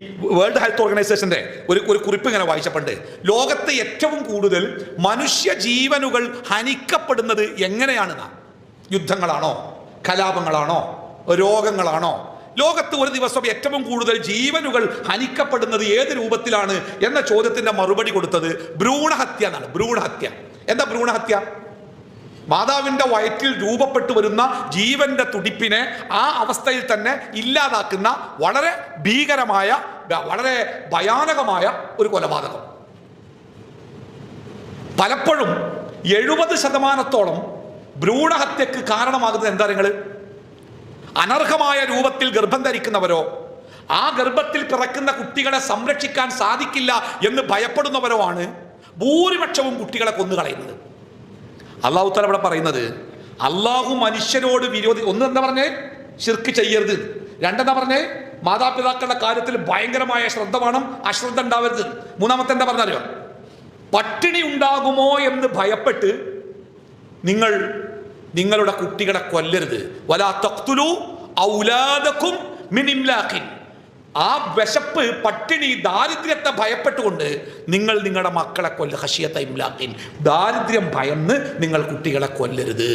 World health ഓർഗനൈസേഷന്റെ ഒരു കുറിപ്പ് ഇങ്ങനെ വായിച്ചപ്പോണ്ട് ലോകത്ത് ഏറ്റവും കൂടുതൽ മനുഷ്യ ജീവനുകൾ ഹനിക്കപ്പെടുന്നത് എങ്ങനെയാണെന്നാ? യുദ്ധങ്ങളാണോ, കലാപങ്ങളാണോ, രോഗങ്ങളാണോ? ലോകത്ത് ഒരു ദിവസം ഏറ്റവും കൂടുതൽ ജീവനുകൾ ഹനിക്കപ്പെടുന്നത് ഏത് രൂപത്തിലാണ് എന്ന ചോദ്യത്തിന്റെ മറുപടി കൊടുത്തത് ഭ്രൂണഹത്യ എന്നാണ്. ഭ്രൂണഹത്യ. എന്താ ഭ്രൂണഹത്യ? മാതാവിന്റെ വയറ്റിൽ രൂപപ്പെട്ടു വരുന്ന ജീവന്റെ തുടിപ്പിനെ ആ അവസ്ഥയിൽ തന്നെ ഇല്ലാതാക്കുന്ന വളരെ ഭീകരമായ, വളരെ ഭയാനകമായ ഒരു കൊലപാതകം. പലപ്പോഴും 70% ഭ്രൂണഹത്യക്ക് കാരണമാകുന്നത് എന്താ? നിങ്ങൾ അനർഹമായ രൂപത്തിൽ ഗർഭം ധരിക്കുന്നവരോ, ആ ഗർഭത്തിൽ പിറക്കുന്ന കുട്ടികളെ സംരക്ഷിക്കാൻ സാധിക്കില്ല എന്ന് ഭയപ്പെടുന്നവരോ ആണ് ഭൂരിപക്ഷവും കുട്ടികളെ കൊന്നുകളയുന്നത്. അള്ളാഹു തആല ഇവിടെ പറയുന്നത്, അള്ളാഹു മനുഷ്യരോട് വിരോധി, ഒന്ന് എന്താ പറഞ്ഞേ? ശിർക്ക് ചെയ്യരുത്. രണ്ടെന്താ പറഞ്ഞേ? മാതാപിതാക്കളുടെ കാര്യത്തിൽ ഭയങ്കരമായ ശ്രദ്ധ വേണം, അശ്രദ്ധ ഉണ്ടാവരുത്. മൂന്നാമത്തെ എന്താ പറഞ്ഞറിയോ? പട്ടിണി ഉണ്ടാകുമോ എന്ന് ഭയപ്പെട്ട് നിങ്ങൾ നിങ്ങളുടെ കുട്ടികളെ കൊല്ലരുത്. വലാ തഖ്തുലൂ ഔലാദകും മിൻ ഇംലാഖിൻ. ആ വിശപ്പ്, പട്ടിണി, ദാരിദ്ര്യത്തെ ഭയപ്പെട്ടുകൊണ്ട് നിങ്ങൾ നിങ്ങളുടെ മക്കളെ കൊല്ല. ഖശിയത ഇംലാഖിൻ. ദാരിദ്ര്യം ഭയന്ന് നിങ്ങൾ കുട്ടികളെ കൊല്ലരുത്.